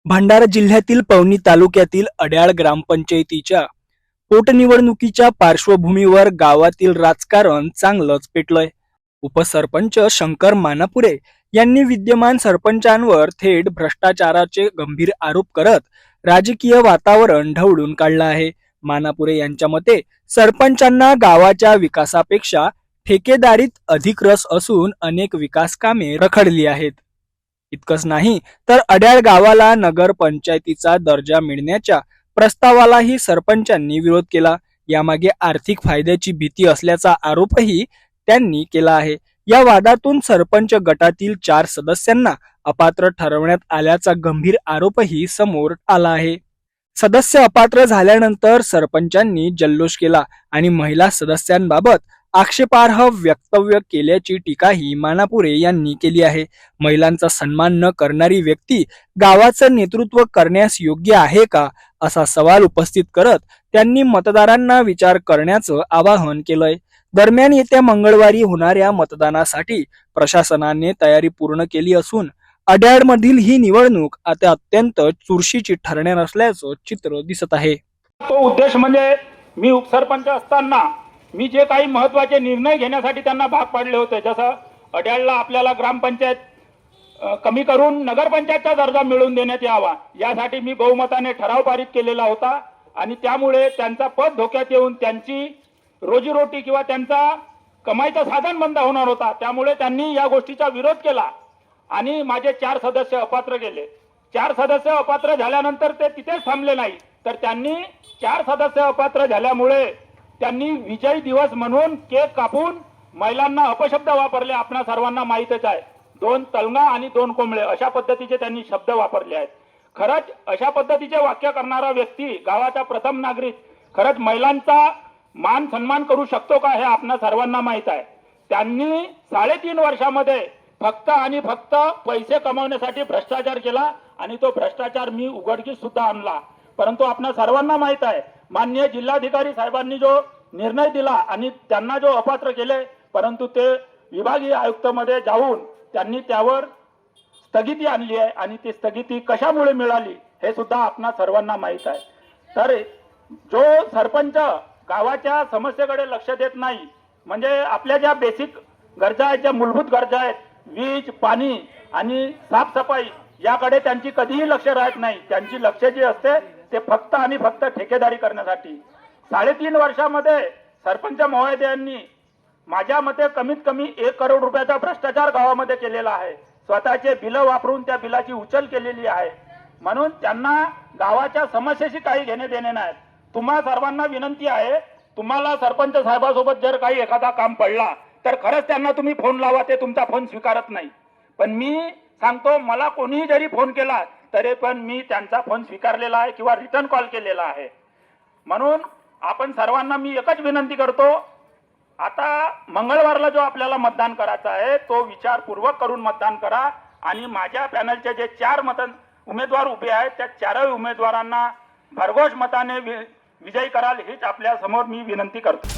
भंडारा जिल्ह्यातील पवनी तालुक्यातील अड्याळ ग्रामपंचायतीच्या पोटनिवडणुकीच्या पार्श्वभूमीवर गावातील राजकारण चांगलंच पेटलंय। उपसरपंच शंकर मानापुरे यांनी विद्यमान सरपंचांवर थेट भ्रष्टाचाराचे गंभीर आरोप करत राजकीय वातावरण ढवळून काढलं आहे। मानापुरे यांच्या मते सरपंचांना गावाच्या विकासापेक्षा ठेकेदारीत अधिक रस असून अनेक विकास कामे रखडली आहेत। इतकंच नाही तर अड्याळ गावाला नगर पंचायतीचा दर्जा मिळण्याच्या प्रस्तावालाही सरपंचांनी विरोध केला। यामागे आर्थिक फायद्याची भीती असल्याचा आरोपही त्यांनी केला आहे। या वादातून सरपंच गटातील 4 सदस्यांना अपात्र ठरवण्यात आल्याचा गंभीर आरोपही समोर आला आहे। सदस्य अपात्र झाल्यानंतर सरपंचांनी जल्लोष केला आणि महिला सदस्यांबाबत आक्षेपार्ह वक्तव्य केल्याची टीकाही मानापुरे यांनी केली आहे। महिलांचा सन्मान न करणारी व्यक्ती गावाचं नेतृत्व करण्यास योग्य आहे का, असा सवाल उपस्थित करत त्यांनी मतदारांना विचार करण्याचं आवाहन केलंय। दरम्यान येत्या मंगळवारी होणाऱ्या मतदानासाठी प्रशासनाने तयारी पूर्ण केली असून अड्याळमधील ही निवडणूक आता अत्यंत चुरशीची ठरणार असल्याचं चित्र दिसत आहे। तो उद्देश म्हणजे मी उपसरपंच असताना मी जे काही महत्त्वाचे निर्णय घेण्यासाठी त्यांना भाग पाडले होते, जसं अड्याळला आपल्याला ग्रामपंचायत कमी करून नगरपंचायतचा दर्जा मिळवून देण्यात यावा, यासाठी मी बहुमताने ठराव पारित केलेला होता आणि त्यामुळे त्यांचा पद धोक्यात येऊन त्यांची रोजीरोटी किंवा त्यांचा कमाईचं साधन बंद होणार होता। त्यामुळे त्यांनी या गोष्टीचा विरोध केला आणि माझे 4 सदस्य अपात्र केले। 4 सदस्य अपात्र झाल्यानंतर ते तिथेच थांबले नाही, तर त्यांनी 4 सदस्य अपात्र झाल्यामुळे त्यांनी विजय दिवस म्हणून केक कापून महिलांना अपशब्द वापरले। आपल्या सर्वांना माहीतच आहे, 2 तलंगा आणि 2 कोंबळे अशा पद्धतीचे त्यांनी शब्द वापरले आहेत। खरंच अशा पद्धतीचे वाक्य करणारा व्यक्ती, गावाचा प्रथम नागरिक, खरंच महिलांचा मान सन्मान करू शकतो का, हे आपल्या सर्वांना माहीत आहे। त्यांनी 3.5 वर्षामध्ये फक्त आणि फक्त पैसे कमावण्यासाठी भ्रष्टाचार केला आणि तो भ्रष्टाचार मी उघडकीस सुद्धा आणला। परंतु आपल्या सर्वांना माहीत आहे, माननीय जिल्हाधिकारी साहेबांनी जो निर्णय दिला आणि त्यांना जो अपात्र केले, परंतु ते विभागीय आयुक्त मध्ये जाऊन त्यांनी त्यावर स्थगिती आणली आहे आणि ती स्थगिती कशामुळे मिळाली हे सुद्धा आपल्या सर्वांना माहीत आहे। तर जो सरपंच गावाच्या समस्येकडे लक्ष देत नाही, म्हणजे आपल्या ज्या बेसिक गरजा आहेत, ज्या मूलभूत गरजा आहेत, वीज, पाणी आणि साफसफाई, याकडे त्यांची कधीही लक्ष राहत नाही। त्यांची लक्ष जी असते ते फक्त आणि फक्त ठेकेदारी करण्यासाठी। 3.5 वर्षामध्ये सरपंच महोदयांनी माझ्या मते कमीत कमी 1 करोड रुपयाचा भ्रष्टाचार गावामध्ये केलेला आहे। स्वतःचे बिल वापरून त्या बिलाची उचल केलेली आहे। म्हणून त्यांना गावाच्या समस्येशी काही घेणे देणे नाही। तुम्हा सर्वांना विनंती आहे, तुम्हाला सरपंच साहेबांसोबत जर काही एखादा काम पडला तर खरंच त्यांना तुम्ही फोन लावा, ते तुमचा फोन स्वीकारत नाही। पण मी सांगतो, मला कोणीही जरी फोन केला तरी पण मी त्यांचा फोन स्वीकारलेला आहे किंवा रिटर्न कॉल केलेला आहे। म्हणून आपण सर्वांना मी एकच विनंती करतो, आता मंगळवारला जो आपल्याला मतदान करायचं आहे तो विचारपूर्वक करून मतदान करा आणि माझ्या पॅनलचे जे 4 उमेदवार उभे आहेत त्या 4 उमेदवारांना भरघोष मताने विजयी कराल, हीच आपल्या समोर मी विनंती करतो।